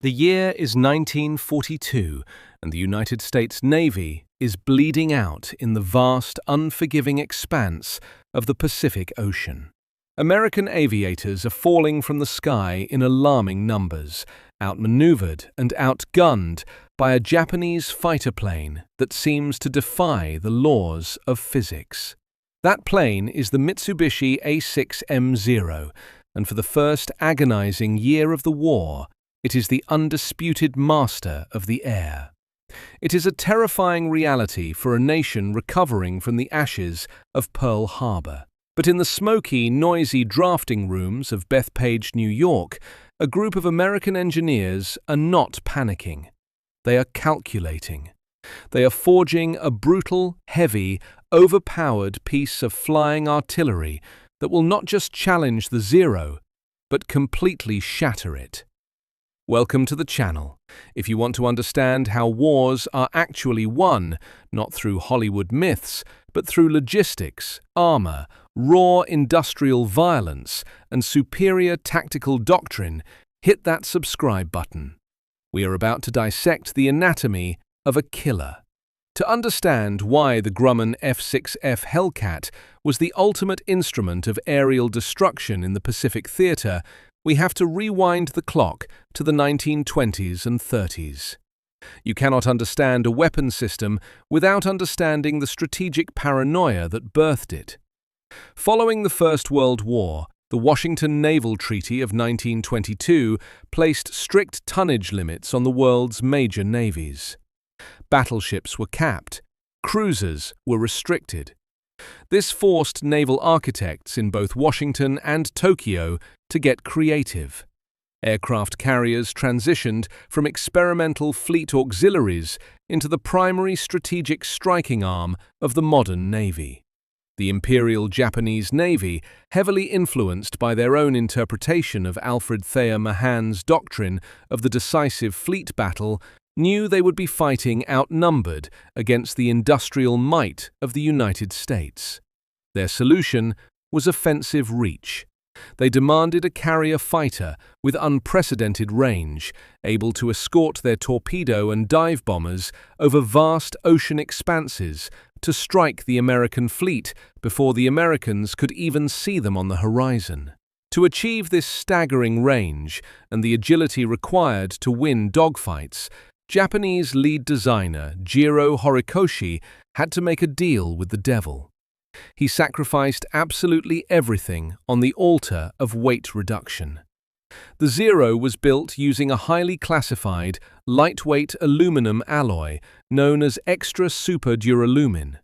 The year is 1942, and the United States Navy is bleeding out in the vast, unforgiving expanse of the Pacific Ocean. American aviators are falling from the sky in alarming numbers, outmaneuvered and outgunned by a Japanese fighter plane that seems to defy the laws of physics. That plane is the Mitsubishi A6M Zero, and for the first agonizing year of the war, it is the undisputed master of the air. It is a terrifying reality for a nation recovering from the ashes of Pearl Harbor. But in the smoky, noisy drafting rooms of Bethpage, New York, a group of American engineers are not panicking. They are calculating. They are forging a brutal, heavy, overpowered piece of flying artillery that will not just challenge the Zero, but completely shatter it. Welcome to the channel. If you want to understand how wars are actually won, not through Hollywood myths, but through logistics, armor, raw industrial violence, and superior tactical doctrine, hit that subscribe button. We are about to dissect the anatomy of a killer. To understand why the Grumman F6F Hellcat was the ultimate instrument of aerial destruction in the Pacific Theater, we have to rewind the clock to the 1920s and 30s. You cannot understand a weapon system without understanding the strategic paranoia that birthed it. Following the First World War, the Washington Naval Treaty of 1922 placed strict tonnage limits on the world's major navies. Battleships were capped, cruisers were restricted. This forced naval architects in both Washington and Tokyo to get creative. Aircraft carriers transitioned from experimental fleet auxiliaries into the primary strategic striking arm of the modern Navy. The Imperial Japanese Navy, heavily influenced by their own interpretation of Alfred Thayer Mahan's doctrine of the decisive fleet battle, knew they would be fighting outnumbered against the industrial might of the United States. Their solution was offensive reach. They demanded a carrier fighter with unprecedented range, able to escort their torpedo and dive bombers over vast ocean expanses to strike the American fleet before the Americans could even see them on the horizon. To achieve this staggering range and the agility required to win dogfights, Japanese lead designer Jiro Horikoshi had to make a deal with the devil. He sacrificed absolutely everything on the altar of weight reduction. The Zero was built using a highly classified, lightweight aluminum alloy known as extra super duralumin.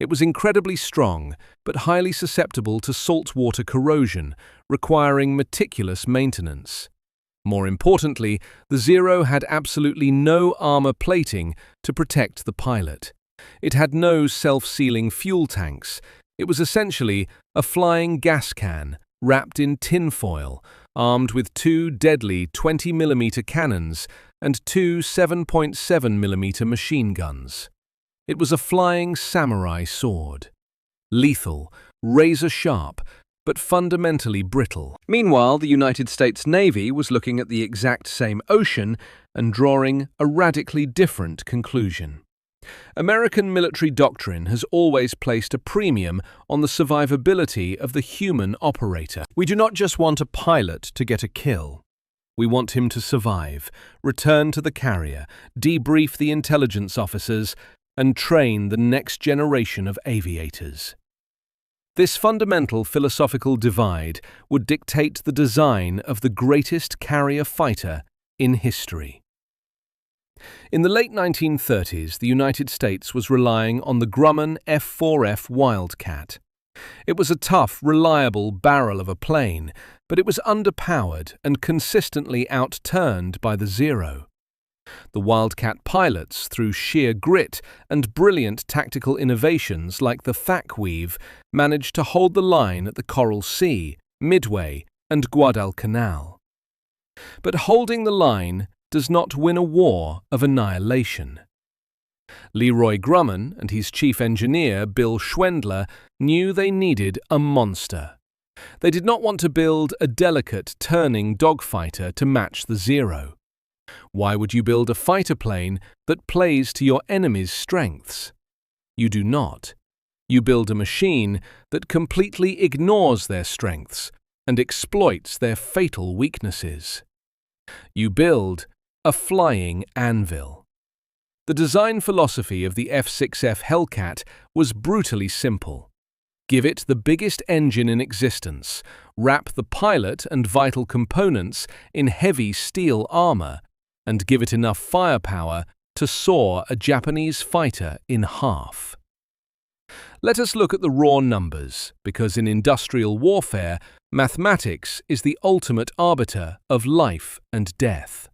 It was incredibly strong, but highly susceptible to saltwater corrosion, requiring meticulous maintenance. More importantly, the Zero had absolutely no armor plating to protect the pilot. It had no self-sealing fuel tanks. It was essentially a flying gas can wrapped in tinfoil, armed with two deadly 20mm cannons and two 7.7mm machine guns. It was a flying samurai sword. Lethal, razor-sharp, but fundamentally brittle. Meanwhile, the United States Navy was looking at the exact same ocean and drawing a radically different conclusion. American military doctrine has always placed a premium on the survivability of the human operator. We do not just want a pilot to get a kill. We want him to survive, return to the carrier, debrief the intelligence officers, and train the next generation of aviators. This fundamental philosophical divide would dictate the design of the greatest carrier fighter in history. In the late 1930s, the United States was relying on the Grumman F4F Wildcat. It was a tough, reliable barrel of a plane, but it was underpowered and consistently outturned by the Zero. The Wildcat pilots, through sheer grit and brilliant tactical innovations like the Thach Weave, managed to hold the line at the Coral Sea, Midway, and Guadalcanal. But holding the line does not win a war of annihilation. Leroy Grumman and his chief engineer, Bill Schwendler, knew they needed a monster. They did not want to build a delicate, turning dogfighter to match the Zero. Why would you build a fighter plane that plays to your enemy's strengths? You do not. You build a machine that completely ignores their strengths and exploits their fatal weaknesses. You build a flying anvil. The design philosophy of the F6F Hellcat was brutally simple. Give it the biggest engine in existence, wrap the pilot and vital components in heavy steel armor, and give it enough firepower to saw a Japanese fighter in half. Let us look at the raw numbers, because in industrial warfare, mathematics is the ultimate arbiter of life and death.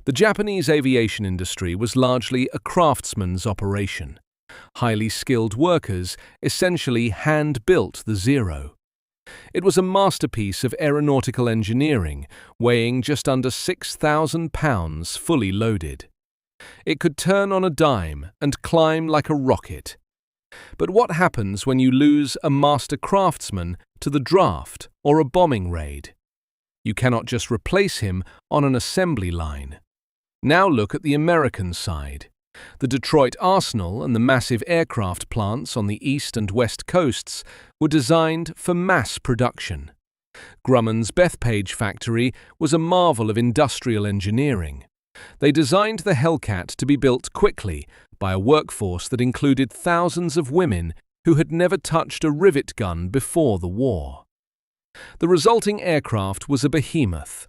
The Japanese aviation industry was largely a craftsman's operation. Highly skilled workers essentially hand-built the Zero. It was a masterpiece of aeronautical engineering, weighing just under 6,000 pounds fully loaded. It could turn on a dime and climb like a rocket. But what happens when you lose a master craftsman to the draft or a bombing raid? You cannot just replace him on an assembly line. Now look at the American side. The Detroit Arsenal and the massive aircraft plants on the east and west coasts were designed for mass production. Grumman's Bethpage factory was a marvel of industrial engineering. They designed the Hellcat to be built quickly by a workforce that included thousands of women who had never touched a rivet gun before the war. The resulting aircraft was a behemoth.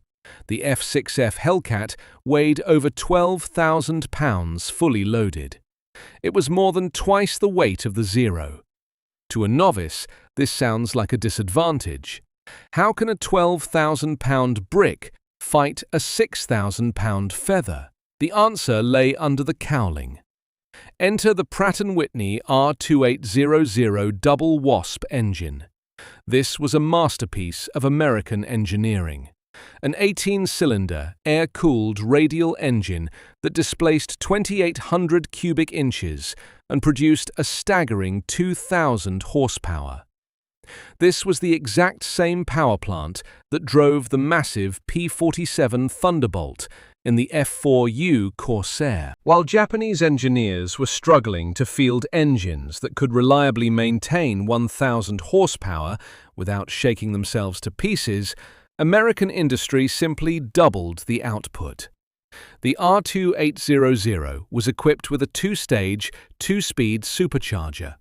The F6F Hellcat weighed over 12,000 pounds fully loaded. It was more than twice the weight of the Zero. To a novice, this sounds like a disadvantage. How can a 12,000-pound brick fight a 6,000-pound feather? The answer lay under the cowling. Enter the Pratt & Whitney R2800 double Wasp engine. This was a masterpiece of American engineering. An 18-cylinder, air-cooled radial engine that displaced 2,800 cubic inches and produced a staggering 2,000 horsepower. This was the exact same power plant that drove the massive P-47 Thunderbolt in the F-4U Corsair. While Japanese engineers were struggling to field engines that could reliably maintain 1,000 horsepower without shaking themselves to pieces, American industry simply doubled the output. The R2800 was equipped with a two-stage, two-speed supercharger.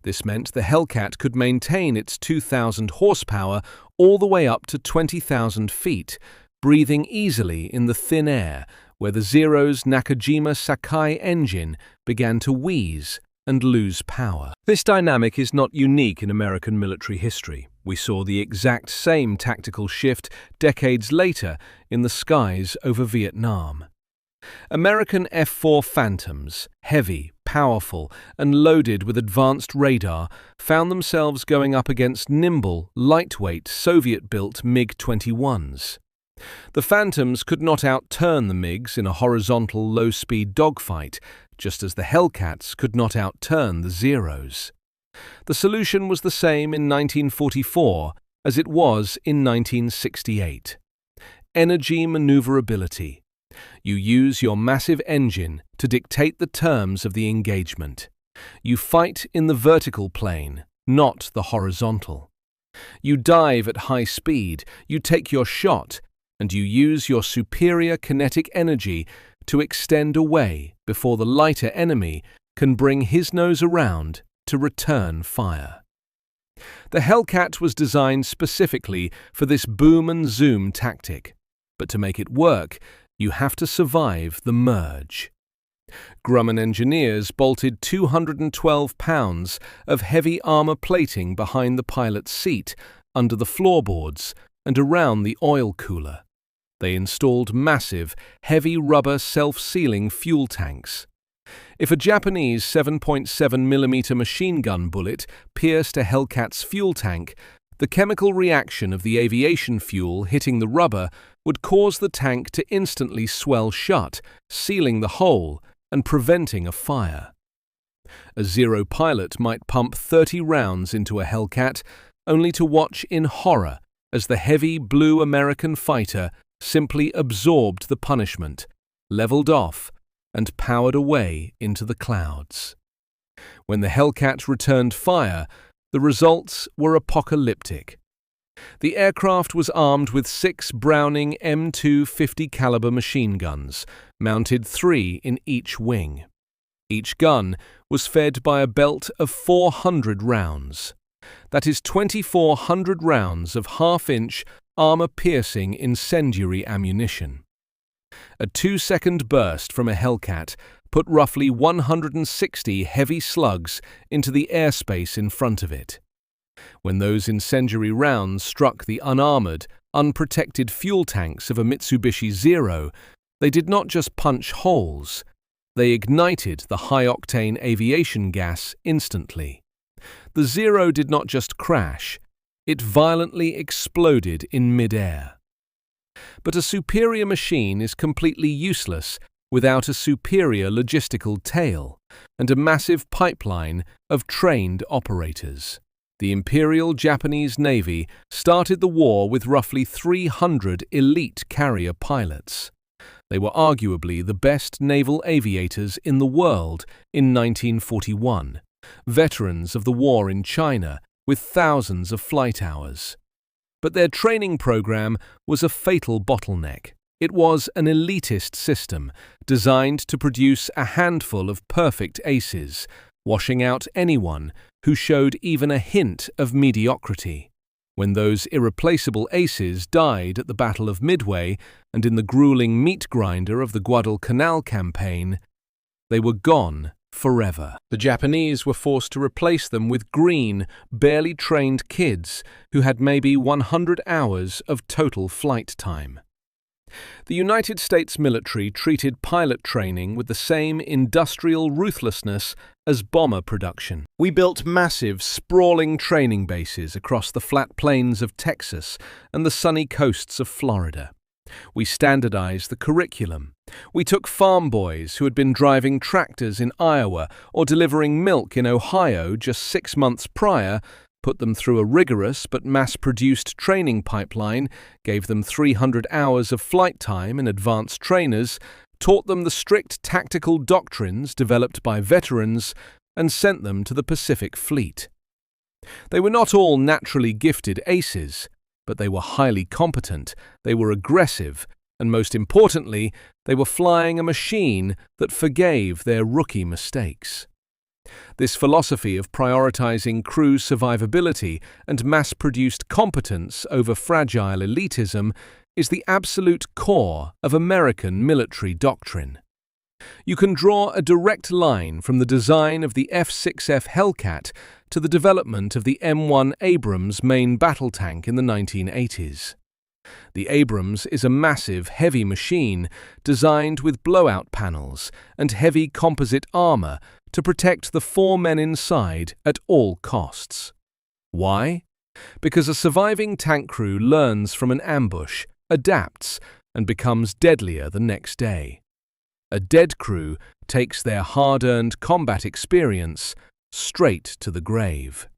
This meant the Hellcat could maintain its 2,000 horsepower all the way up to 20,000 feet, breathing easily in the thin air where the Zero's Nakajima Sakai engine began to wheeze and lose power. This dynamic is not unique in American military history. We saw the exact same tactical shift decades later in the skies over Vietnam. American F-4 Phantoms, heavy, powerful, and loaded with advanced radar, found themselves going up against nimble, lightweight, Soviet-built MiG-21s. The Phantoms could not outturn the MiGs in a horizontal, low-speed dogfight, just as the Hellcats could not outturn the Zeros. The solution was the same in 1944 as it was in 1968. Energy maneuverability. You use your massive engine to dictate the terms of the engagement. You fight in the vertical plane, not the horizontal. You dive at high speed, you take your shot, and you use your superior kinetic energy to extend away before the lighter enemy can bring his nose around to return fire. The Hellcat was designed specifically for this boom and zoom tactic, but to make it work, you have to survive the merge. Grumman engineers bolted 212 pounds of heavy armor plating behind the pilot's seat, under the floorboards, and around the oil cooler. They installed massive, heavy rubber self-sealing fuel tanks. If a Japanese 7.7mm machine gun bullet pierced a Hellcat's fuel tank, the chemical reaction of the aviation fuel hitting the rubber would cause the tank to instantly swell shut, sealing the hole and preventing a fire. A Zero pilot might pump 30 rounds into a Hellcat, only to watch in horror as the heavy blue American fighter simply absorbed the punishment, leveled off, and powered away into the clouds. When the Hellcat returned fire, the results were apocalyptic. The aircraft was armed with 6 Browning M2 50 caliber machine guns, mounted 3 in each wing. Each gun was fed by a belt of 400 rounds. That is 2,400 rounds of half-inch, armor-piercing incendiary ammunition. A 2-second burst from a Hellcat put roughly 160 heavy slugs into the airspace in front of it. When those incendiary rounds struck the unarmored, unprotected fuel tanks of a Mitsubishi Zero, they did not just punch holes, they ignited the high-octane aviation gas instantly. The Zero did not just crash, it violently exploded in mid-air. But a superior machine is completely useless without a superior logistical tail and a massive pipeline of trained operators. The Imperial Japanese Navy started the war with roughly 300 elite carrier pilots. They were arguably the best naval aviators in the world in 1941, veterans of the war in China with thousands of flight hours. But their training program was a fatal bottleneck. It was an elitist system designed to produce a handful of perfect aces, washing out anyone who showed even a hint of mediocrity. When those irreplaceable aces died at the Battle of Midway and in the grueling meat grinder of the Guadalcanal campaign, they were gone forever. The Japanese were forced to replace them with green, barely trained kids who had maybe 100 hours of total flight time. The United States military treated pilot training with the same industrial ruthlessness as bomber production. We built massive, sprawling training bases across the flat plains of Texas and the sunny coasts of Florida. We standardized the curriculum. We took farm boys who had been driving tractors in Iowa or delivering milk in Ohio just 6 months prior, put them through a rigorous but mass-produced training pipeline, gave them 300 hours of flight time and advanced trainers, taught them the strict tactical doctrines developed by veterans, and sent them to the Pacific Fleet. They were not all naturally gifted aces, but they were highly competent, they were aggressive, and most importantly, they were flying a machine that forgave their rookie mistakes. This philosophy of prioritizing crew survivability and mass-produced competence over fragile elitism is the absolute core of American military doctrine. You can draw a direct line from the design of the F6F Hellcat to the development of the M1 Abrams main battle tank in the 1980s. The Abrams is a massive, heavy machine designed with blowout panels and heavy composite armor to protect the 4 men inside at all costs. Why? Because a surviving tank crew learns from an ambush, adapts, and becomes deadlier the next day. A dead crew takes their hard-earned combat experience straight to the grave.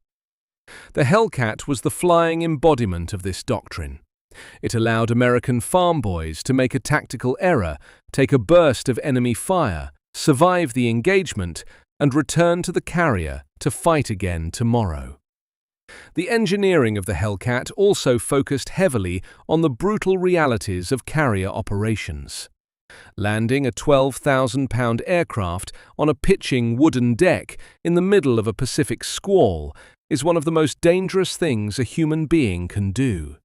The Hellcat was the flying embodiment of this doctrine. It allowed American farm boys to make a tactical error, take a burst of enemy fire, survive the engagement, and return to the carrier to fight again tomorrow. The engineering of the Hellcat also focused heavily on the brutal realities of carrier operations. Landing a 12,000-pound aircraft on a pitching wooden deck in the middle of a Pacific squall is one of the most dangerous things a human being can do.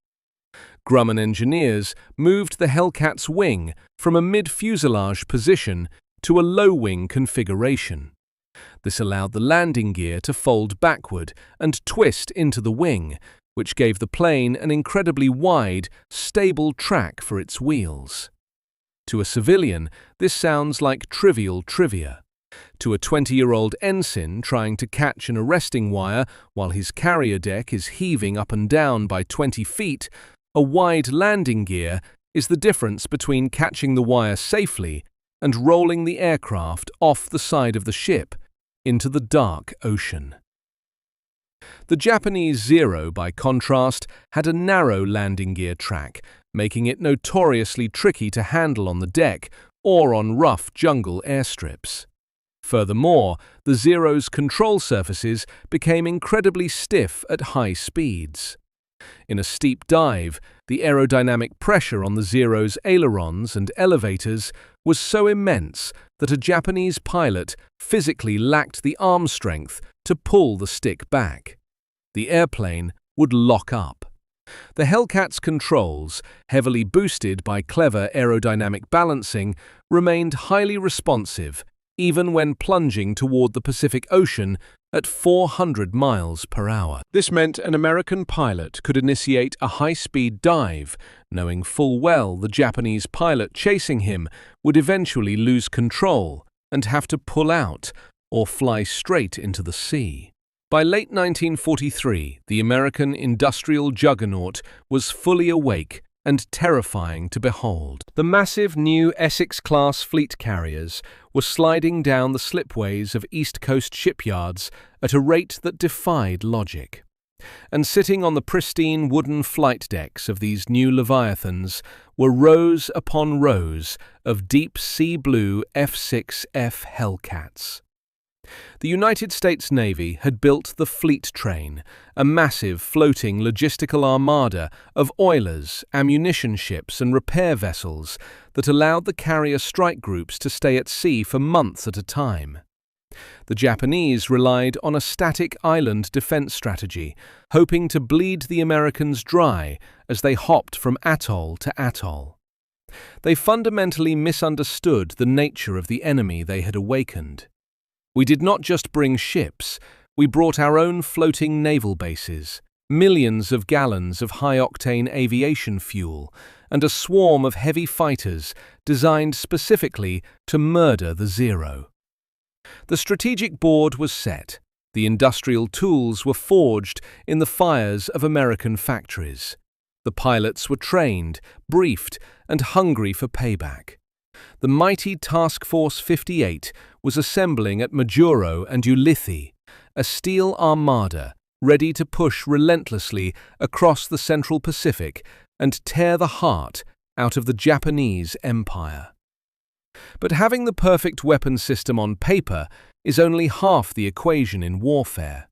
Grumman engineers moved the Hellcat's wing from a mid-fuselage position to a low-wing configuration. This allowed the landing gear to fold backward and twist into the wing, which gave the plane an incredibly wide, stable track for its wheels. To a civilian, this sounds like trivial trivia. To a 20-year-old ensign trying to catch an arresting wire while his carrier deck is heaving up and down by 20 feet, a wide landing gear is the difference between catching the wire safely and rolling the aircraft off the side of the ship into the dark ocean. The Japanese Zero, by contrast, had a narrow landing gear track, making it notoriously tricky to handle on the deck or on rough jungle airstrips. Furthermore, the Zero's control surfaces became incredibly stiff at high speeds. In a steep dive, the aerodynamic pressure on the Zero's ailerons and elevators was so immense that a Japanese pilot physically lacked the arm strength to pull the stick back. The airplane would lock up. The Hellcat's controls, heavily boosted by clever aerodynamic balancing, remained highly responsive even when plunging toward the Pacific Ocean at 400 miles per hour. This meant an American pilot could initiate a high-speed dive, knowing full well the Japanese pilot chasing him would eventually lose control and have to pull out or fly straight into the sea. By late 1943, the American industrial juggernaut was fully awake and terrifying to behold. The massive new Essex-class fleet carriers were sliding down the slipways of East Coast shipyards at a rate that defied logic. And sitting on the pristine wooden flight decks of these new Leviathans were rows upon rows of deep sea blue F6F Hellcats. The United States Navy had built the Fleet Train, a massive floating logistical armada of oilers, ammunition ships and repair vessels that allowed the carrier strike groups to stay at sea for months at a time. The Japanese relied on a static island defense strategy, hoping to bleed the Americans dry as they hopped from atoll to atoll. They fundamentally misunderstood the nature of the enemy they had awakened. We did not just bring ships, we brought our own floating naval bases, millions of gallons of high-octane aviation fuel, and a swarm of heavy fighters designed specifically to murder the Zero. The strategic board was set. The industrial tools were forged in the fires of American factories. The pilots were trained, briefed, and hungry for payback. The mighty Task Force 58 was assembling at Majuro and Ulithi, a steel armada ready to push relentlessly across the Central Pacific and tear the heart out of the Japanese Empire. But having the perfect weapon system on paper is only half the equation in warfare.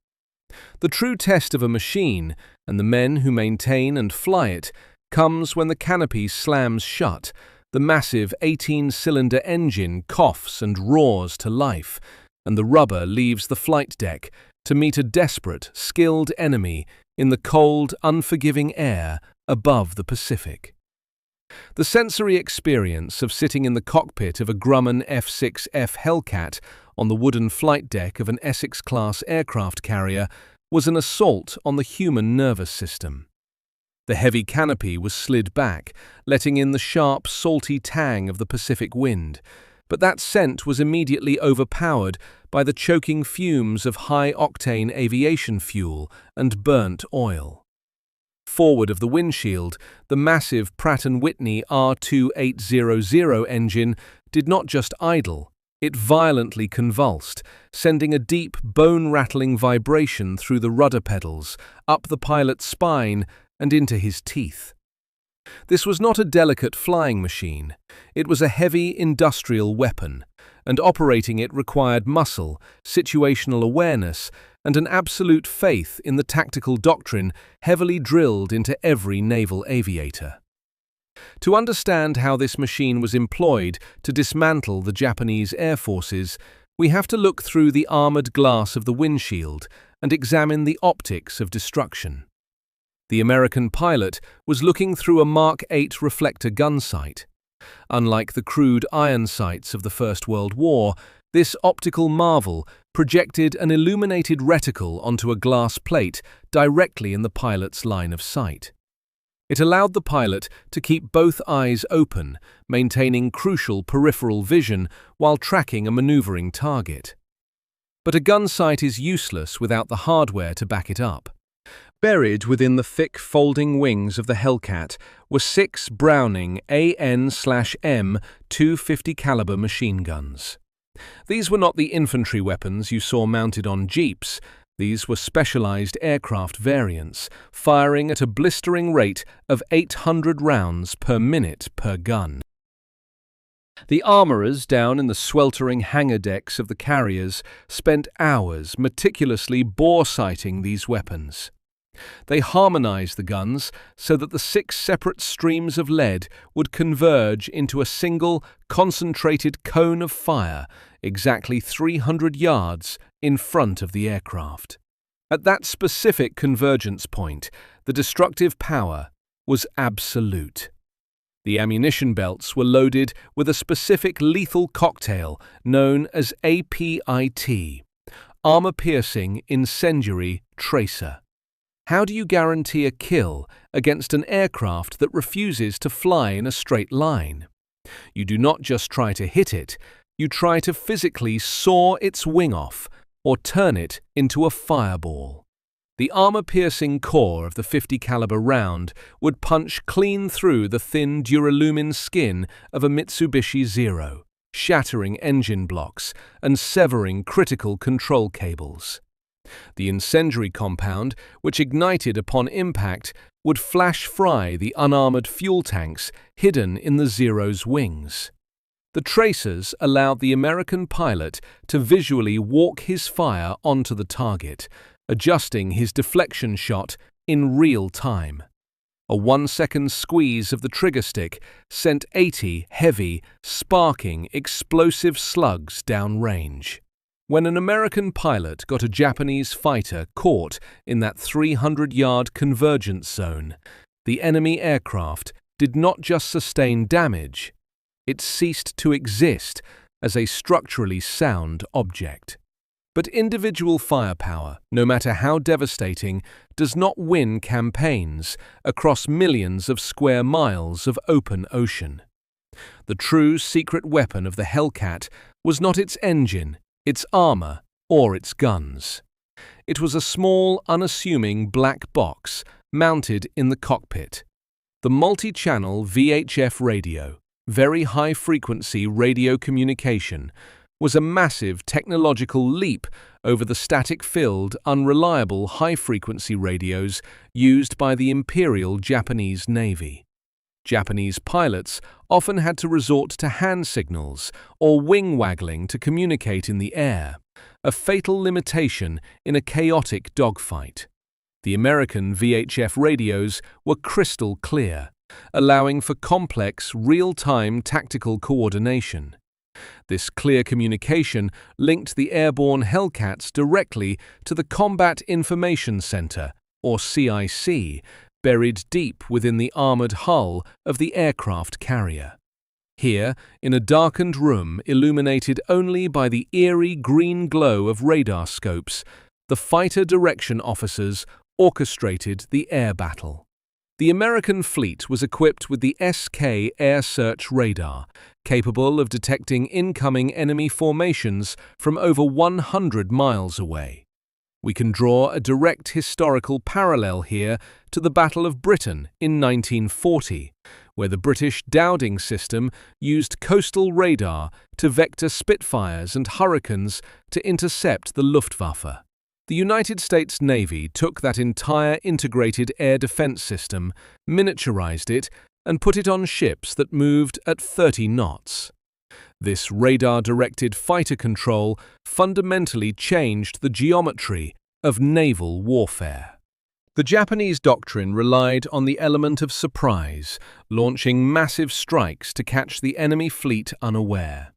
The true test of a machine, and the men who maintain and fly it, comes when the canopy slams shut, the massive 18-cylinder engine coughs and roars to life, and the rubber leaves the flight deck to meet a desperate, skilled enemy in the cold, unforgiving air above the Pacific. The sensory experience of sitting in the cockpit of a Grumman F6F Hellcat on the wooden flight deck of an Essex-class aircraft carrier was an assault on the human nervous system. The heavy canopy was slid back, letting in the sharp, salty tang of the Pacific wind, but that scent was immediately overpowered by the choking fumes of high-octane aviation fuel and burnt oil. Forward of the windshield, the massive Pratt & Whitney R2800 engine did not just idle, it violently convulsed, sending a deep, bone-rattling vibration through the rudder pedals, up the pilot's spine, and into his teeth. This was not a delicate flying machine. It was a heavy industrial weapon, and operating it required muscle, situational awareness, and an absolute faith in the tactical doctrine heavily drilled into every naval aviator. To understand how this machine was employed to dismantle the Japanese air forces, we have to look through the armored glass of the windshield and examine the optics of destruction. The American pilot was looking through a Mark 8 reflector gun sight. Unlike the crude iron sights of the First World War, this optical marvel projected an illuminated reticle onto a glass plate directly in the pilot's line of sight. It allowed the pilot to keep both eyes open, maintaining crucial peripheral vision while tracking a maneuvering target. But a gun sight is useless without the hardware to back it up. Buried within the thick folding wings of the Hellcat were 6 Browning AN/M 250 caliber machine guns. These were not the infantry weapons you saw mounted on jeeps. These were specialized aircraft variants, firing at a blistering rate of 800 rounds per minute per gun. The armorers down in the sweltering hangar decks of the carriers spent hours meticulously bore-sighting these weapons. They harmonized the guns so that the 6 separate streams of lead would converge into a single, concentrated cone of fire exactly 300 yards in front of the aircraft. At that specific convergence point, the destructive power was absolute. The ammunition belts were loaded with a specific lethal cocktail known as APIT, Armor-Piercing Incendiary Tracer. How do you guarantee a kill against an aircraft that refuses to fly in a straight line? You do not just try to hit it, you try to physically saw its wing off or turn it into a fireball. The armor-piercing core of the .50 caliber round would punch clean through the thin duralumin skin of a Mitsubishi Zero, shattering engine blocks and severing critical control cables. The incendiary compound, which ignited upon impact, would flash fry the unarmored fuel tanks hidden in the Zero's wings. The tracers allowed the American pilot to visually walk his fire onto the target, adjusting his deflection shot in real time. A 1-second squeeze of the trigger stick sent 80 heavy, sparking, explosive slugs downrange. When an American pilot got a Japanese fighter caught in that 300-yard convergence zone, the enemy aircraft did not just sustain damage, it ceased to exist as a structurally sound object. But individual firepower, no matter how devastating, does not win campaigns across millions of square miles of open ocean. The true secret weapon of the Hellcat was not its engine, its armor, or its guns. It was a small, unassuming black box mounted in the cockpit. The multi-channel VHF radio, very high-frequency radio communication, was a massive technological leap over the static-filled, unreliable high-frequency radios used by the Imperial Japanese Navy. Japanese pilots often had to resort to hand signals or wing-waggling to communicate in the air, a fatal limitation in a chaotic dogfight. The American VHF radios were crystal clear, allowing for complex, real-time tactical coordination. This clear communication linked the airborne Hellcats directly to the Combat Information Center, or CIC, buried deep within the armored hull of the aircraft carrier. Here, in a darkened room illuminated only by the eerie green glow of radar scopes, the fighter direction officers orchestrated the air battle. The American fleet was equipped with the SK air search radar, capable of detecting incoming enemy formations from over 100 miles away. We can draw a direct historical parallel here to the Battle of Britain in 1940, where the British Dowding system used coastal radar to vector Spitfires and Hurricanes to intercept the Luftwaffe. The United States Navy took that entire integrated air defense system, miniaturized it, and put it on ships that moved at 30 knots. This radar-directed fighter control fundamentally changed the geometry of naval warfare. The Japanese doctrine relied on the element of surprise, launching massive strikes to catch the enemy fleet unaware.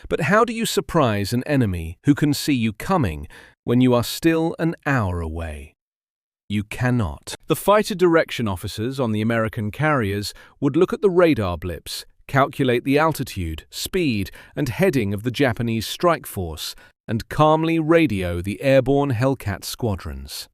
But how do you surprise an enemy who can see you coming when you are still an hour away? You cannot. The fighter direction officers on the American carriers would look at the radar blips, calculate the altitude, speed, and heading of the Japanese strike force, and calmly radio the airborne Hellcat squadrons.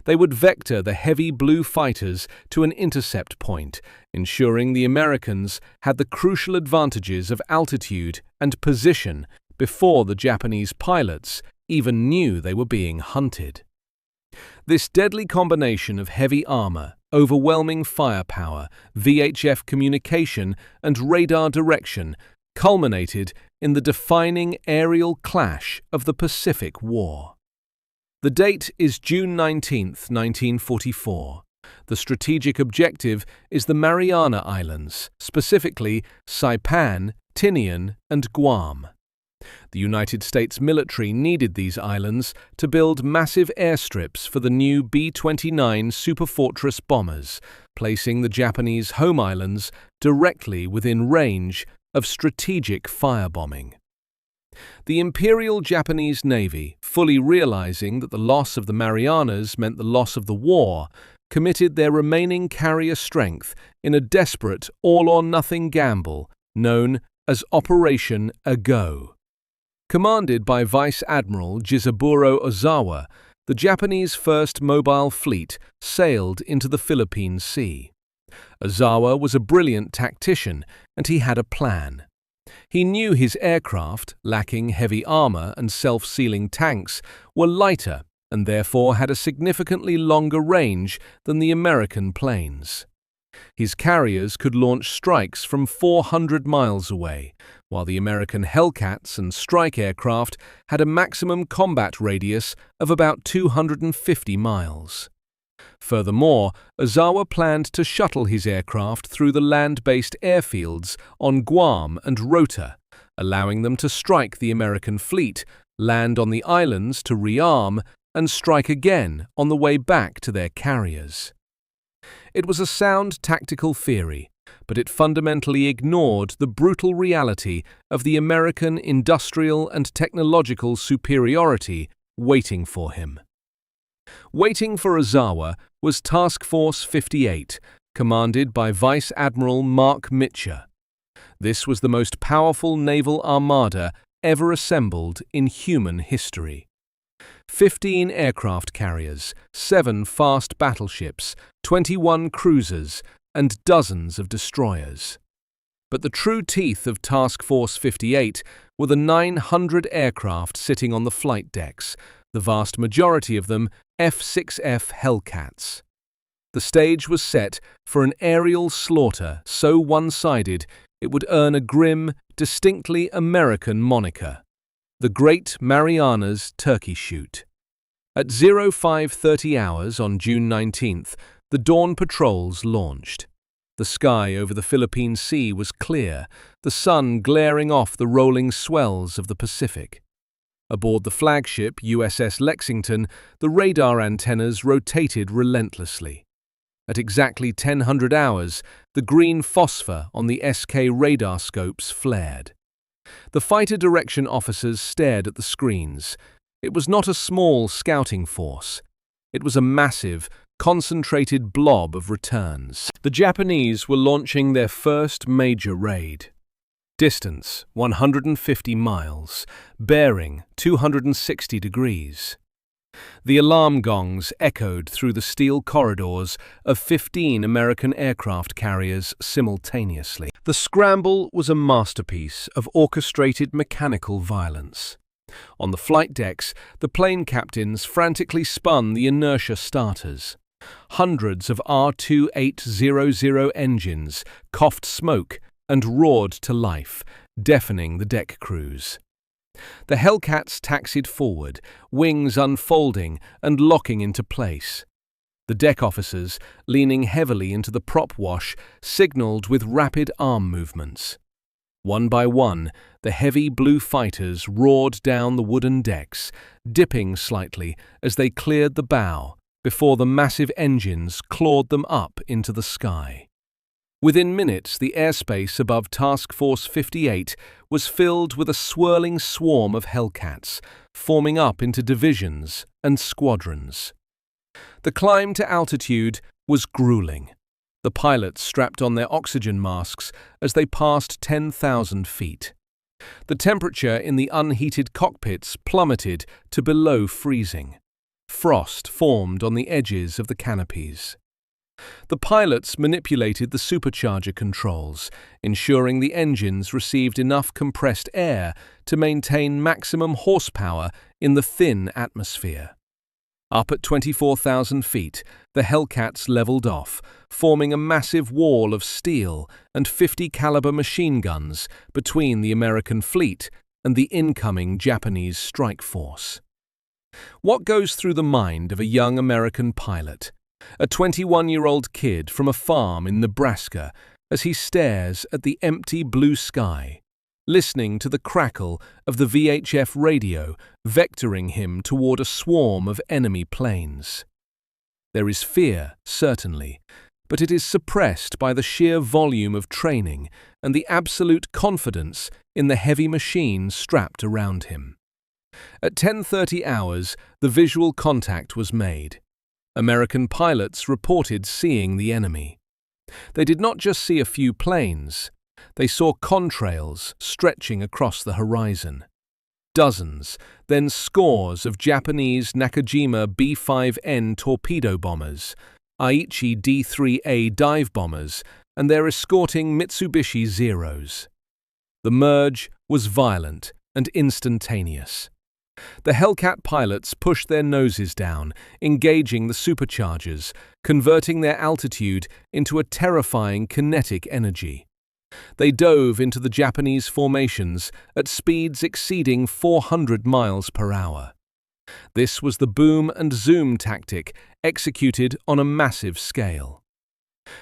They would vector the heavy blue fighters to an intercept point, ensuring the Americans had the crucial advantages of altitude and position before the Japanese pilots even knew they were being hunted. This deadly combination of heavy armor, overwhelming firepower, VHF communication, and radar direction culminated in the defining aerial clash of the Pacific War. The date is June 19, 1944. The strategic objective is the Mariana Islands, specifically Saipan, Tinian, and Guam. The United States military needed these islands to build massive airstrips for the new B-29 Superfortress bombers, placing the Japanese home islands directly within range of strategic firebombing. The Imperial Japanese Navy, fully realizing that the loss of the Marianas meant the loss of the war, committed their remaining carrier strength in a desperate all-or-nothing gamble known as Operation Ago. Commanded by Vice Admiral Jizaburo Ozawa, the Japanese First Mobile Fleet sailed into the Philippine Sea. Ozawa was a brilliant tactician, and he had a plan. He knew his aircraft, lacking heavy armor and self-sealing tanks, were lighter and therefore had a significantly longer range than the American planes. His carriers could launch strikes from 400 miles away, while the American Hellcats and strike aircraft had a maximum combat radius of about 250 miles. Furthermore, Ozawa planned to shuttle his aircraft through the land-based airfields on Guam and Rota, allowing them to strike the American fleet, land on the islands to rearm, and strike again on the way back to their carriers. It was a sound tactical theory, but it fundamentally ignored the brutal reality of the American industrial and technological superiority waiting for him. Waiting for Ozawa was Task Force 58, commanded by Vice Admiral Mark Mitchell. This was the most powerful naval armada ever assembled in human history. 15 aircraft carriers, 7 fast battleships, 21 cruisers, and dozens of destroyers. But the true teeth of Task Force 58 were the 900 aircraft sitting on the flight decks, the vast majority of them F6F Hellcats. The stage was set for an aerial slaughter so one-sided it would earn a grim, distinctly American moniker: the Great Marianas Turkey Shoot. At 05:30 hours on June 19th, the dawn patrols launched. The sky over the Philippine Sea was clear, the sun glaring off the rolling swells of the Pacific. Aboard the flagship USS Lexington, the radar antennas rotated relentlessly. At exactly 1000 hours, the green phosphor on the SK radar scopes flared. The fighter direction officers stared at the screens. It was not a small scouting force. It was a massive, concentrated blob of returns. The Japanese were launching their first major raid. Distance 150 miles, bearing 260 degrees. The alarm gongs echoed through the steel corridors of 15 American aircraft carriers simultaneously. The scramble was a masterpiece of orchestrated mechanical violence. On the flight decks, the plane captains frantically spun the inertia starters. Hundreds of R2800 engines coughed smoke and roared to life, deafening the deck crews. The Hellcats taxied forward, wings unfolding and locking into place. The deck officers, leaning heavily into the prop wash, signaled with rapid arm movements. One by one, the heavy blue fighters roared down the wooden decks, dipping slightly as they cleared the bow, before the massive engines clawed them up into the sky. Within minutes, the airspace above Task Force 58 was filled with a swirling swarm of Hellcats, forming up into divisions and squadrons. The climb to altitude was grueling. The pilots strapped on their oxygen masks as they passed 10,000 feet. The temperature in the unheated cockpits plummeted to below freezing. Frost formed on the edges of the canopies. The pilots manipulated the supercharger controls, ensuring the engines received enough compressed air to maintain maximum horsepower in the thin atmosphere. Up at 24,000 feet, the Hellcats leveled off, forming a massive wall of steel and 50 caliber machine guns between the American fleet and the incoming Japanese strike force. What goes through the mind of a young American pilot, a 21-year-old kid from a farm in Nebraska, as he stares at the empty blue sky, listening to the crackle of the VHF radio vectoring him toward a swarm of enemy planes? There is fear, certainly, but it is suppressed by the sheer volume of training and the absolute confidence in the heavy machine strapped around him. At 10:30 hours, the visual contact was made. American pilots reported seeing the enemy. They did not just see a few planes. They saw contrails stretching across the horizon. Dozens, then scores of Japanese Nakajima B-5N torpedo bombers, Aichi D-3A dive bombers, and their escorting Mitsubishi Zeros. The merge was violent and instantaneous. The Hellcat pilots pushed their noses down, engaging the superchargers, converting their altitude into a terrifying kinetic energy. They dove into the Japanese formations at speeds exceeding 400 miles per hour. This was the boom and zoom tactic executed on a massive scale.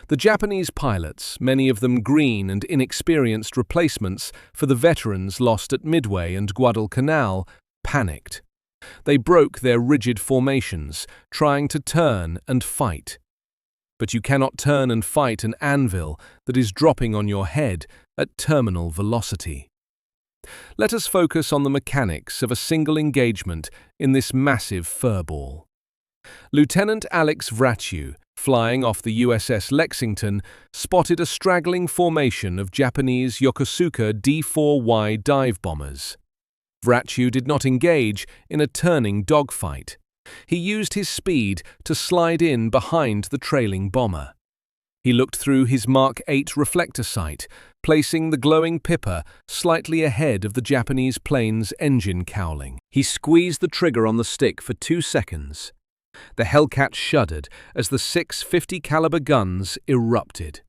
The Japanese pilots, many of them green and inexperienced replacements for the veterans lost at Midway and Guadalcanal, panicked. They broke their rigid formations, trying to turn and fight. But you cannot turn and fight an anvil that is dropping on your head at terminal velocity. Let us focus on the mechanics of a single engagement in this massive furball. Lieutenant Alex Vracheu, flying off the USS Lexington, spotted a straggling formation of Japanese Yokosuka D-4Y dive bombers. Vracheu did not engage in a turning dogfight. He used his speed to slide in behind the trailing bomber. He looked through his Mark 8 reflector sight, placing the glowing pipper slightly ahead of the Japanese plane's engine cowling. He squeezed the trigger on the stick for 2 seconds. The Hellcat shuddered as the 650 caliber guns erupted.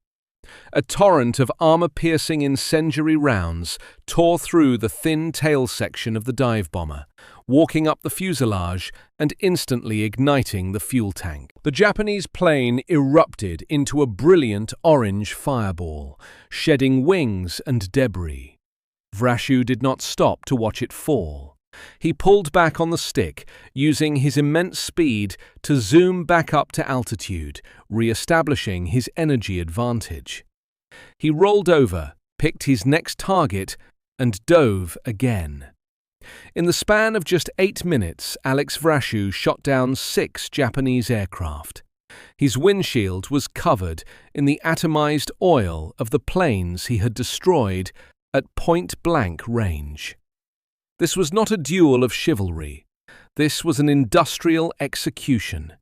A torrent of armor-piercing incendiary rounds tore through the thin tail section of the dive bomber, walking up the fuselage and instantly igniting the fuel tank. The Japanese plane erupted into a brilliant orange fireball, shedding wings and debris. Vracheu did not stop to watch it fall. He pulled back on the stick, using his immense speed to zoom back up to altitude, re-establishing his energy advantage. He rolled over, picked his next target, and dove again. In the span of just 8 minutes, Alex Vracheu shot down 6 Japanese aircraft. His windshield was covered in the atomized oil of the planes he had destroyed at point-blank range. This was not a duel of chivalry. This was an industrial execution.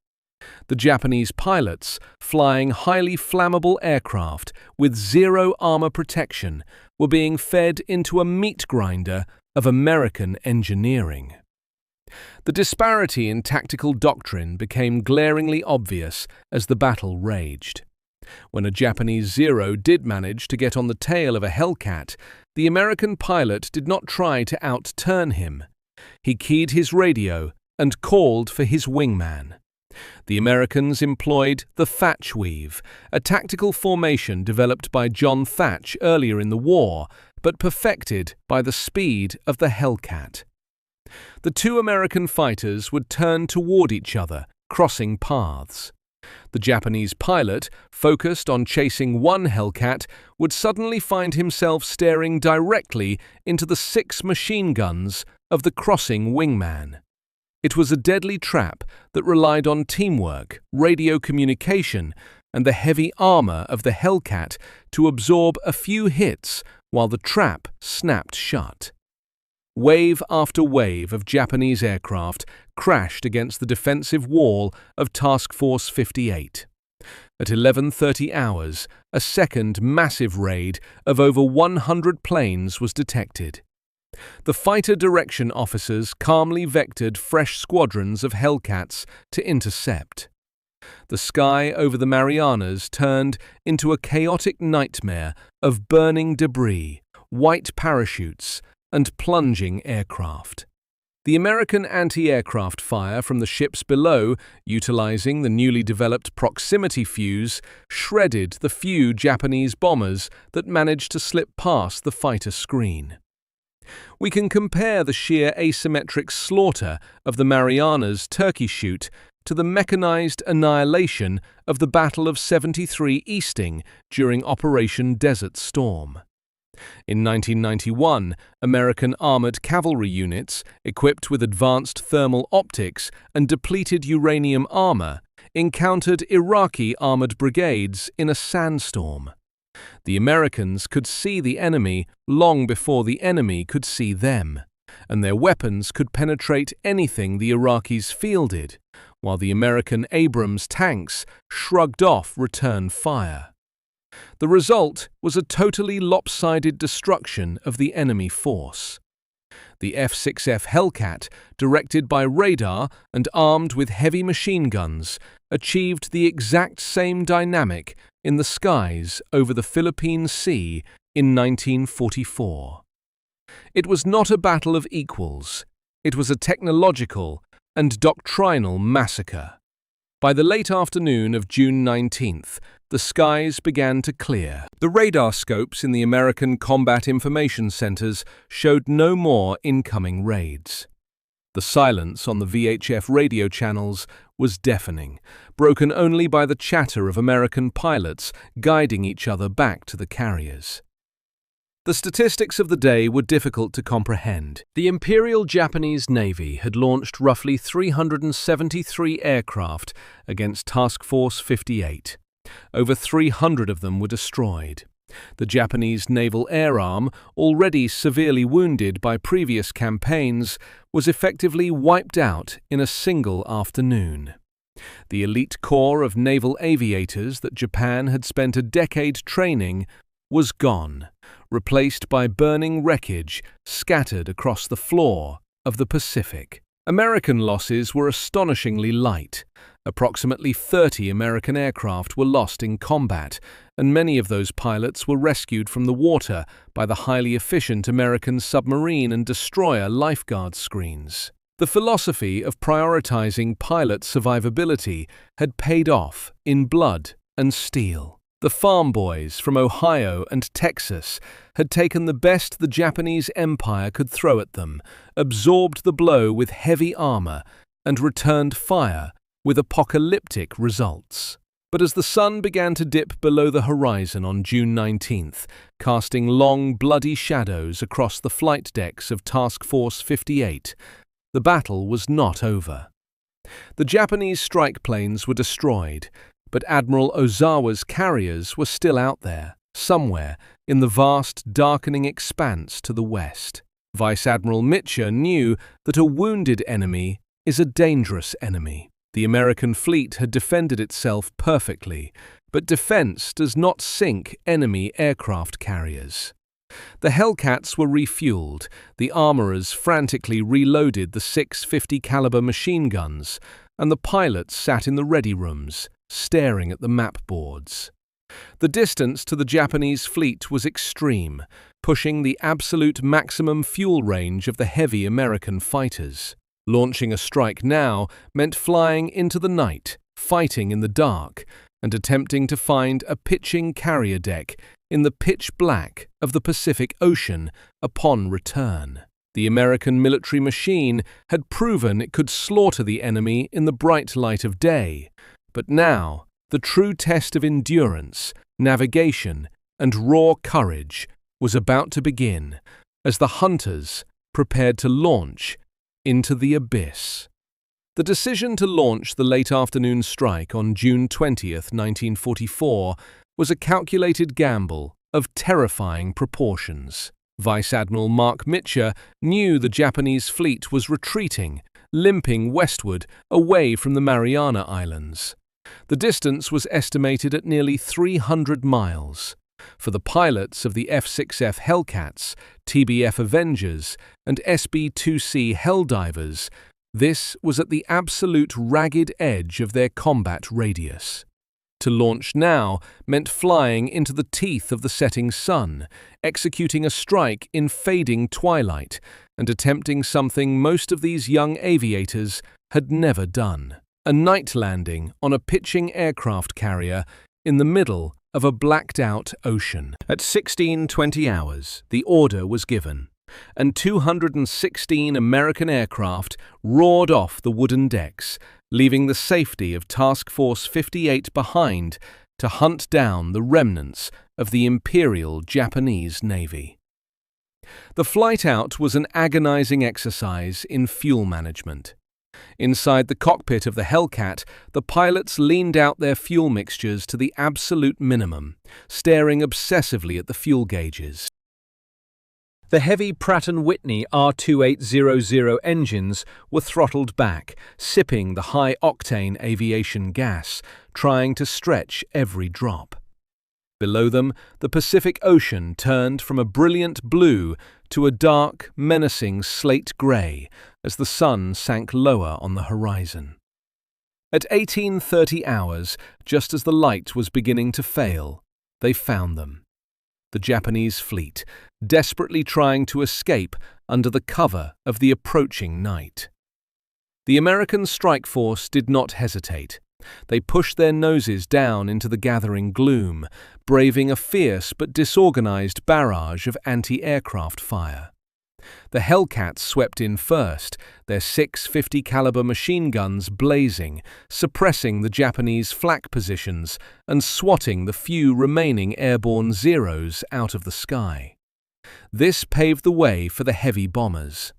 The Japanese pilots, flying highly flammable aircraft with zero armor protection, were being fed into a meat grinder of American engineering. The disparity in tactical doctrine became glaringly obvious as the battle raged. When a Japanese Zero did manage to get on the tail of a Hellcat, the American pilot did not try to outturn him. He keyed his radio and called for his wingman. The Americans employed the Thach Weave, a tactical formation developed by John Thach earlier in the war, but perfected by the speed of the Hellcat. The 2 American fighters would turn toward each other, crossing paths. The Japanese pilot, focused on chasing one Hellcat, would suddenly find himself staring directly into the 6 machine guns of the crossing wingman. It was a deadly trap that relied on teamwork, radio communication, and the heavy armor of the Hellcat to absorb a few hits while the trap snapped shut. Wave after wave of Japanese aircraft crashed against the defensive wall of Task Force 58. At 11:30 hours, a second massive raid of over 100 planes was detected. The fighter direction officers calmly vectored fresh squadrons of Hellcats to intercept. The sky over the Marianas turned into a chaotic nightmare of burning debris, white parachutes, and plunging aircraft. The American anti-aircraft fire from the ships below, utilizing the newly developed proximity fuse, shredded the few Japanese bombers that managed to slip past the fighter screen. We can compare the sheer asymmetric slaughter of the Marianas Turkey Shoot to the mechanized annihilation of the Battle of 73 Easting during Operation Desert Storm. In 1991, American armored cavalry units, equipped with advanced thermal optics and depleted uranium armor, encountered Iraqi armored brigades in a sandstorm. The Americans could see the enemy long before the enemy could see them, and their weapons could penetrate anything the Iraqis fielded, while the American Abrams tanks shrugged off return fire. The result was a totally lopsided destruction of the enemy force. The F6F Hellcat, directed by radar and armed with heavy machine guns, achieved the exact same dynamic in the skies over the Philippine Sea in 1944. It was not a battle of equals. It was a technological and doctrinal massacre. By the late afternoon of June 19th, the skies began to clear. The radar scopes in the American combat information centers showed no more incoming raids. The silence on the VHF radio channels was deafening, broken only by the chatter of American pilots guiding each other back to the carriers. The statistics of the day were difficult to comprehend. The Imperial Japanese Navy had launched roughly 373 aircraft against Task Force 58. Over 300 of them were destroyed. The Japanese Naval Air Arm, already severely wounded by previous campaigns, was effectively wiped out in a single afternoon. The elite corps of naval aviators that Japan had spent a decade training was gone, replaced by burning wreckage scattered across the floor of the Pacific. American losses were astonishingly light. Approximately 30 American aircraft were lost in combat, and many of those pilots were rescued from the water by the highly efficient American submarine and destroyer lifeguard screens. The philosophy of prioritizing pilot survivability had paid off in blood and steel. The farm boys from Ohio and Texas had taken the best the Japanese Empire could throw at them, absorbed the blow with heavy armor, and returned fire with apocalyptic results. But as the sun began to dip below the horizon on June 19th, casting long, bloody shadows across the flight decks of Task Force 58, the battle was not over. The Japanese strike planes were destroyed, but Admiral Ozawa's carriers were still out there, somewhere in the vast, darkening expanse to the west. Vice Admiral Mitchell knew that a wounded enemy is a dangerous enemy. The American fleet had defended itself perfectly, but defense does not sink enemy aircraft carriers. The Hellcats were refueled, the armorers frantically reloaded the 650 caliber machine guns, and the pilots sat in the ready rooms, staring at the map boards. The distance to the Japanese fleet was extreme, pushing the absolute maximum fuel range of the heavy American fighters. Launching a strike now meant flying into the night, fighting in the dark, and attempting to find a pitching carrier deck in the pitch black of the Pacific Ocean upon return. The American military machine had proven it could slaughter the enemy in the bright light of day, but now the true test of endurance, navigation, and raw courage was about to begin as the hunters prepared to launch into the abyss. The decision to launch the late afternoon strike on June 20th, 1944, was a calculated gamble of terrifying proportions. Vice Admiral Mark Mitchell knew the Japanese fleet was retreating, limping westward away from the Mariana Islands. The distance was estimated at nearly 300 miles. For the pilots of the F6F Hellcats, TBF Avengers, and SB-2C Helldivers, this was at the absolute ragged edge of their combat radius. To launch now meant flying into the teeth of the setting sun, executing a strike in fading twilight, and attempting something most of these young aviators had never done: a night landing on a pitching aircraft carrier in the middle of a blacked-out ocean. At 16:20 hours, the order was given, and 216 American aircraft roared off the wooden decks, leaving the safety of Task Force 58 behind to hunt down the remnants of the Imperial Japanese Navy. The flight out was an agonizing exercise in fuel management. Inside the cockpit of the Hellcat, the pilots leaned out their fuel mixtures to the absolute minimum, staring obsessively at the fuel gauges. The heavy Pratt & Whitney R2800 engines were throttled back, sipping the high-octane aviation gas, trying to stretch every drop. Below them, the Pacific Ocean turned from a brilliant blue to a dark, menacing slate grey as the sun sank lower on the horizon. At 18:30 hours, just as the light was beginning to fail, they found them. The Japanese fleet, desperately trying to escape under the cover of the approaching night. The American strike force did not hesitate. They pushed their noses down into the gathering gloom, braving a fierce but disorganized barrage of anti-aircraft fire. The Hellcats swept in first, their 650 caliber machine guns blazing, suppressing the Japanese flak positions and swatting the few remaining airborne Zeros out of the sky. This paved the way for the heavy bombers.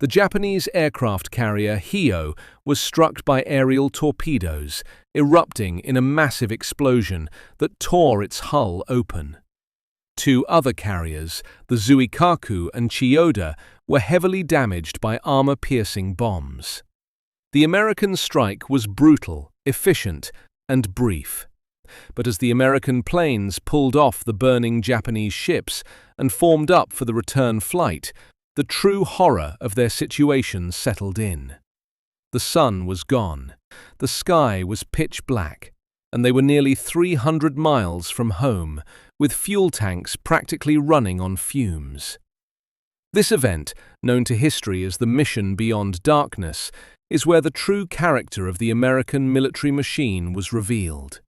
The Japanese aircraft carrier Hio was struck by aerial torpedoes, erupting in a massive explosion that tore its hull open. Two other carriers, the Zuikaku and Chiyoda, were heavily damaged by armor-piercing bombs. The American strike was brutal, efficient, and brief. But as the American planes pulled off the burning Japanese ships and formed up for the return flight, the true horror of their situation settled in. The sun was gone, the sky was pitch black, and they were nearly 300 miles from home, with fuel tanks practically running on fumes. This event, known to history as the Mission Beyond Darkness, is where the true character of the American military machine was revealed.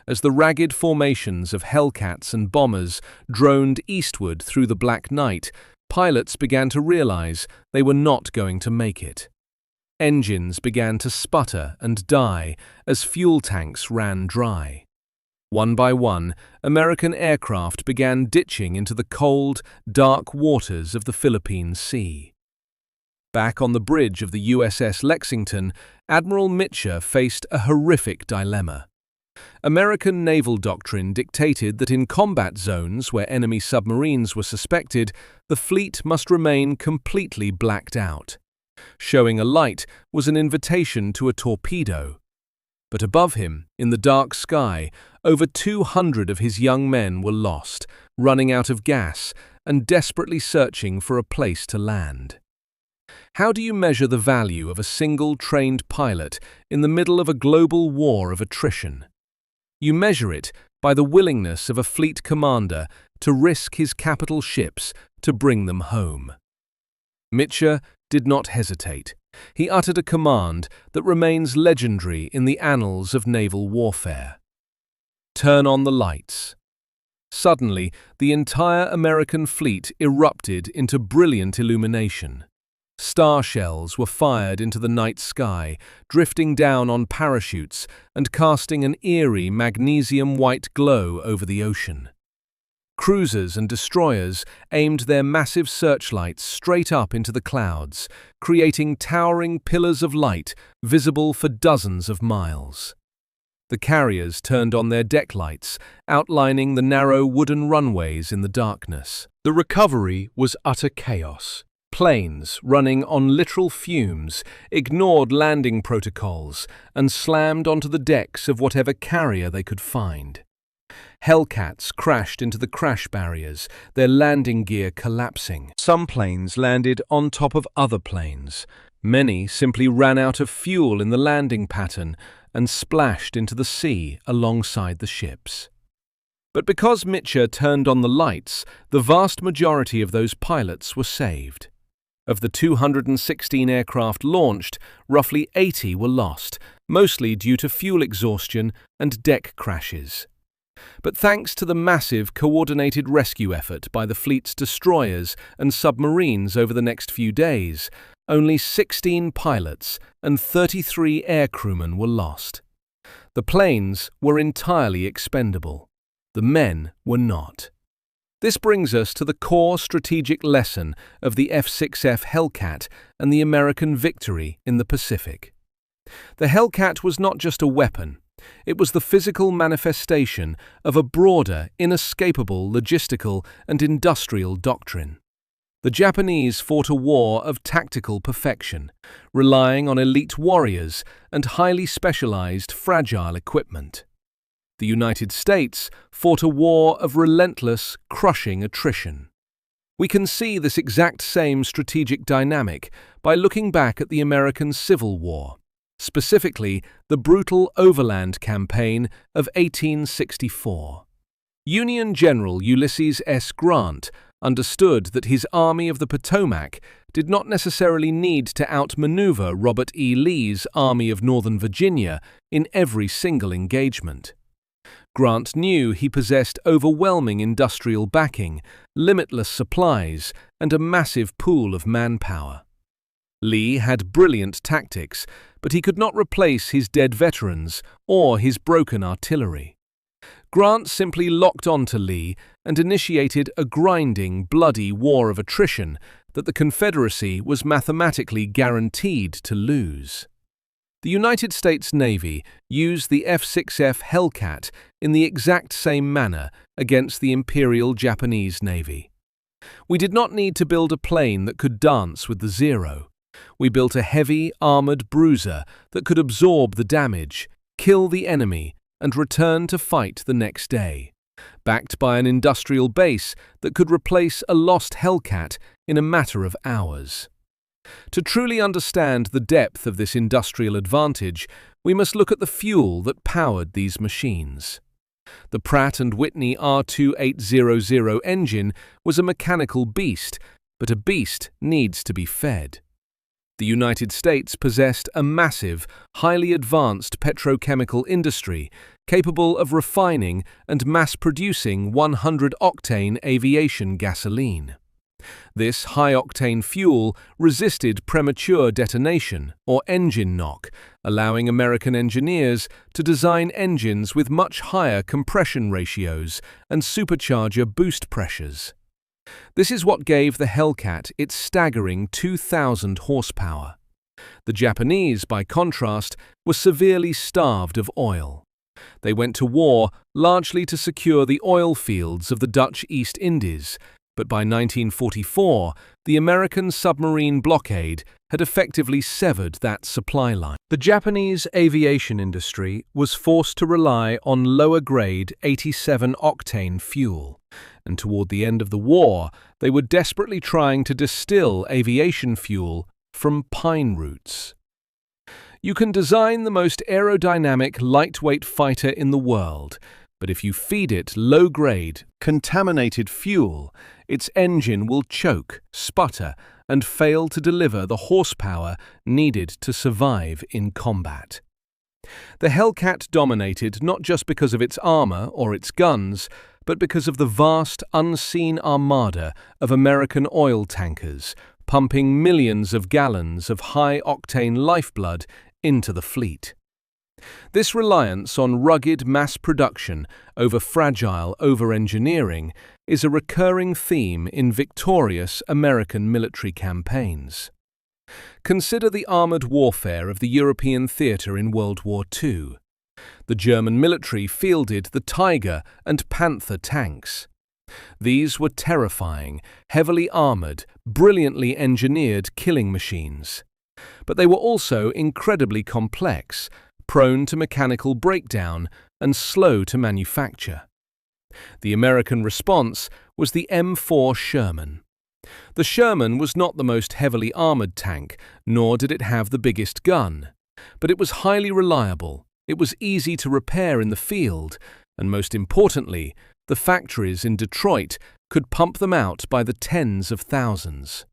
As the ragged formations of Hellcats and bombers droned eastward through the black night, pilots began to realize they were not going to make it. Engines began to sputter and die as fuel tanks ran dry. One by one, American aircraft began ditching into the cold, dark waters of the Philippine Sea. Back on the bridge of the USS Lexington, Admiral Mitchell faced a horrific dilemma. American naval doctrine dictated that in combat zones where enemy submarines were suspected, the fleet must remain completely blacked out. Showing a light was an invitation to a torpedo. But above him, in the dark sky, over 200 of his young men were lost, running out of gas and desperately searching for a place to land. How do you measure the value of a single trained pilot in the middle of a global war of attrition? You measure it by the willingness of a fleet commander to risk his capital ships to bring them home. Mitchell did not hesitate. He uttered a command that remains legendary in the annals of naval warfare. Turn on the lights. Suddenly, the entire American fleet erupted into brilliant illumination. Star shells were fired into the night sky, drifting down on parachutes and casting an eerie magnesium-white glow over the ocean. Cruisers and destroyers aimed their massive searchlights straight up into the clouds, creating towering pillars of light visible for dozens of miles. The carriers turned on their deck lights, outlining the narrow wooden runways in the darkness. The recovery was utter chaos. Planes, running on literal fumes, ignored landing protocols and slammed onto the decks of whatever carrier they could find. Hellcats crashed into the crash barriers, their landing gear collapsing. Some planes landed on top of other planes. Many simply ran out of fuel in the landing pattern and splashed into the sea alongside the ships. But because Mitchell turned on the lights, the vast majority of those pilots were saved. Of the 216 aircraft launched, roughly 80 were lost, mostly due to fuel exhaustion and deck crashes. But thanks to the massive coordinated rescue effort by the fleet's destroyers and submarines over the next few days, only 16 pilots and 33 aircrewmen were lost. The planes were entirely expendable. The men were not. This brings us to the core strategic lesson of the F6F Hellcat and the American victory in the Pacific. The Hellcat was not just a weapon, it was the physical manifestation of a broader, inescapable logistical and industrial doctrine. The Japanese fought a war of tactical perfection, relying on elite warriors and highly specialized, fragile equipment. The United States fought a war of relentless, crushing attrition. We can see this exact same strategic dynamic by looking back at the American Civil War, specifically the brutal overland campaign of 1864. Union General Ulysses S. Grant understood that his Army of the Potomac did not necessarily need to outmaneuver Robert E. Lee's Army of Northern Virginia in every single engagement. Grant knew he possessed overwhelming industrial backing, limitless supplies, and a massive pool of manpower. Lee had brilliant tactics, but he could not replace his dead veterans or his broken artillery. Grant simply locked onto Lee and initiated a grinding, bloody war of attrition that the Confederacy was mathematically guaranteed to lose. The United States Navy used the F6F Hellcat in the exact same manner against the Imperial Japanese Navy. We did not need to build a plane that could dance with the Zero. We built a heavy, armored bruiser that could absorb the damage, kill the enemy, and return to fight the next day, backed by an industrial base that could replace a lost Hellcat in a matter of hours. To truly understand the depth of this industrial advantage, we must look at the fuel that powered these machines. The Pratt & Whitney R2800 engine was a mechanical beast, but a beast needs to be fed. The United States possessed a massive, highly advanced petrochemical industry capable of refining and mass-producing 100-octane aviation gasoline. This high-octane fuel resisted premature detonation, or engine knock, allowing American engineers to design engines with much higher compression ratios and supercharger boost pressures. This is what gave the Hellcat its staggering 2,000 horsepower. The Japanese, by contrast, were severely starved of oil. They went to war largely to secure the oil fields of the Dutch East Indies, but by 1944, the American submarine blockade had effectively severed that supply line. The Japanese aviation industry was forced to rely on lower-grade 87-octane fuel, and toward the end of the war, they were desperately trying to distill aviation fuel from pine roots. You can design the most aerodynamic, lightweight fighter in the world, but if you feed it low-grade, contaminated fuel, its engine will choke, sputter, and fail to deliver the horsepower needed to survive in combat. The Hellcat dominated not just because of its armor or its guns, but because of the vast, unseen armada of American oil tankers, pumping millions of gallons of high-octane lifeblood into the fleet. This reliance on rugged mass production over fragile over-engineering is a recurring theme in victorious American military campaigns. Consider the armoured warfare of the European theatre in World War II. The German military fielded the Tiger and Panther tanks. These were terrifying, heavily armoured, brilliantly engineered killing machines. But they were also incredibly complex, prone to mechanical breakdown and slow to manufacture. The American response was the M4 Sherman. The Sherman was not the most heavily armoured tank, nor did it have the biggest gun. But it was highly reliable, it was easy to repair in the field, and most importantly, the factories in Detroit could pump them out by the tens of thousands.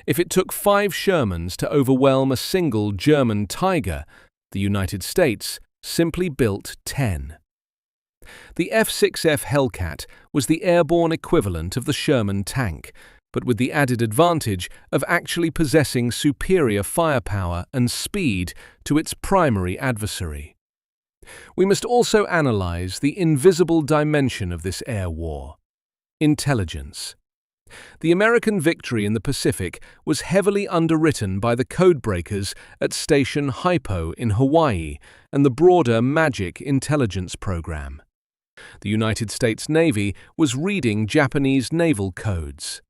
If it took 5 Shermans to overwhelm a single German Tiger, the United States simply built 10. The F6F Hellcat was the airborne equivalent of the Sherman tank, but with the added advantage of actually possessing superior firepower and speed to its primary adversary. We must also analyze the invisible dimension of this air war: intelligence. The American victory in the Pacific was heavily underwritten by the codebreakers at Station Hypo in Hawaii and the broader MAGIC intelligence program. The United States Navy was reading Japanese naval codes.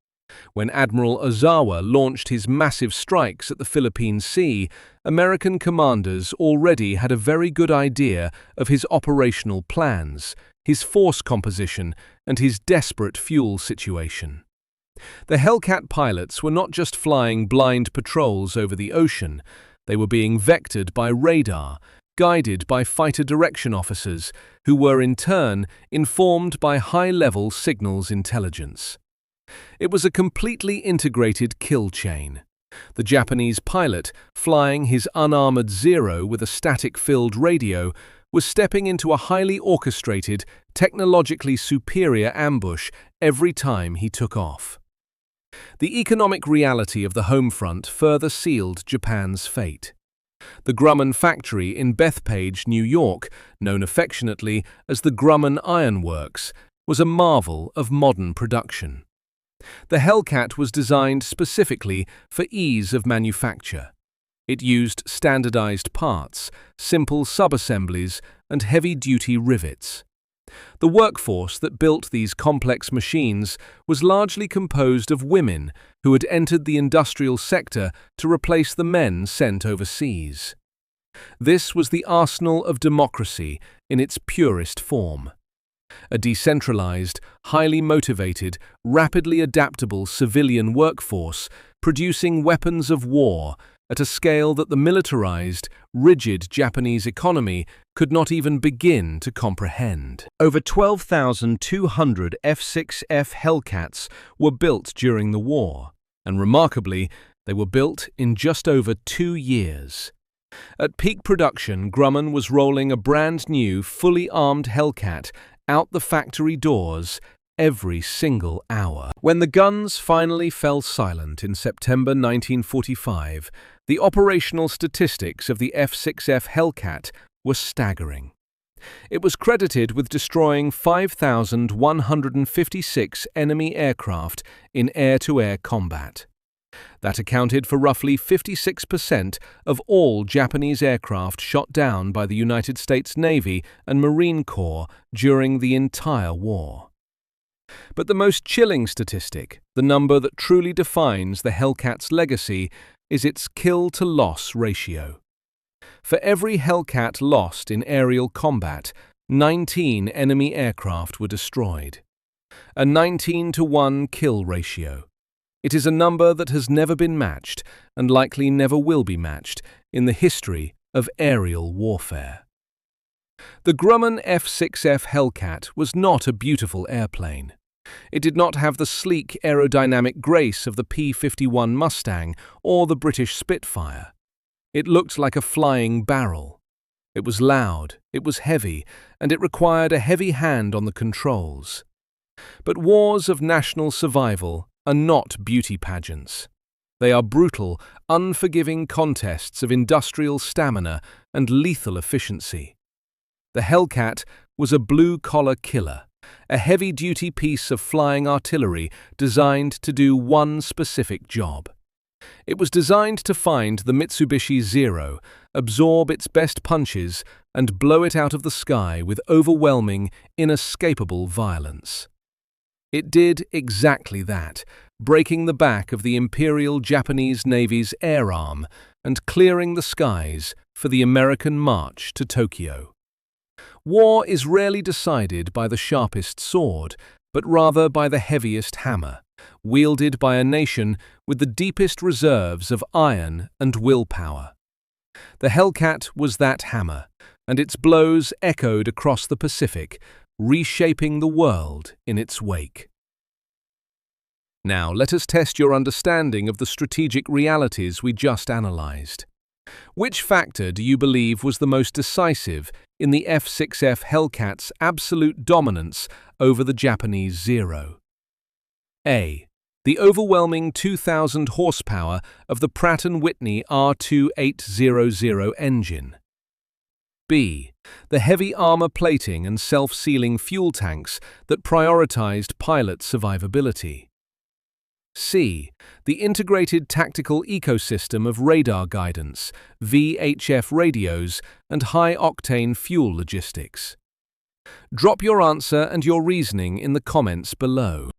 When Admiral Ozawa launched his massive strikes at the Philippine Sea, American commanders already had a very good idea of his operational plans, his force composition, and his desperate fuel situation. The Hellcat pilots were not just flying blind patrols over the ocean, they were being vectored by radar, guided by fighter direction officers, who were in turn informed by high-level signals intelligence. It was a completely integrated kill chain. The Japanese pilot, flying his unarmored Zero with a static-filled radio, was stepping into a highly orchestrated, technologically superior ambush every time he took off. The economic reality of the home front further sealed Japan's fate. The Grumman factory in Bethpage, New York, known affectionately as the Grumman Iron Works, was a marvel of modern production. The Hellcat was designed specifically for ease of manufacture. It used standardized parts, simple subassemblies, and heavy-duty rivets. The workforce that built these complex machines was largely composed of women who had entered the industrial sector to replace the men sent overseas. This was the arsenal of democracy in its purest form. A decentralized, highly motivated, rapidly adaptable civilian workforce producing weapons of war at a scale that the militarized, rigid Japanese economy could not even begin to comprehend. Over 12,200 F6F Hellcats were built during the war, and remarkably, they were built in just over 2 years. At peak production, Grumman was rolling a brand new, fully armed Hellcat out the factory doors every single hour. When the guns finally fell silent in September 1945, the operational statistics of the F6F Hellcat were staggering. It was credited with destroying 5,156 enemy aircraft in air-to-air combat. That accounted for roughly 56% of all Japanese aircraft shot down by the United States Navy and Marine Corps during the entire war. But the most chilling statistic, the number that truly defines the Hellcat's legacy, is its kill-to-loss ratio. For every Hellcat lost in aerial combat, 19 enemy aircraft were destroyed. A 19-to-1 kill ratio. It is a number that has never been matched, and likely never will be matched, in the history of aerial warfare. The Grumman F6F Hellcat was not a beautiful airplane. It did not have the sleek aerodynamic grace of the P-51 Mustang or the British Spitfire. It looked like a flying barrel. It was loud, it was heavy, and it required a heavy hand on the controls. But wars of national survival are not beauty pageants. They are brutal, unforgiving contests of industrial stamina and lethal efficiency. The Hellcat was a blue-collar killer, a heavy-duty piece of flying artillery designed to do one specific job. It was designed to find the Mitsubishi Zero, absorb its best punches, and blow it out of the sky with overwhelming, inescapable violence. It did exactly that, breaking the back of the Imperial Japanese Navy's air arm and clearing the skies for the American march to Tokyo. War is rarely decided by the sharpest sword, but rather by the heaviest hammer, wielded by a nation with the deepest reserves of iron and willpower. The Hellcat was that hammer, and its blows echoed across the Pacific, reshaping the world in its wake. Now, let us test your understanding of the strategic realities we just analyzed. Which factor do you believe was the most decisive in the F6F Hellcat's absolute dominance over the Japanese Zero? A. The overwhelming 2,000 horsepower of the Pratt & Whitney R2800 engine. B. The heavy armor plating and self-sealing fuel tanks that prioritized pilot survivability. C. The integrated tactical ecosystem of radar guidance, VHF radios, and high-octane fuel logistics. Drop your answer and your reasoning in the comments below.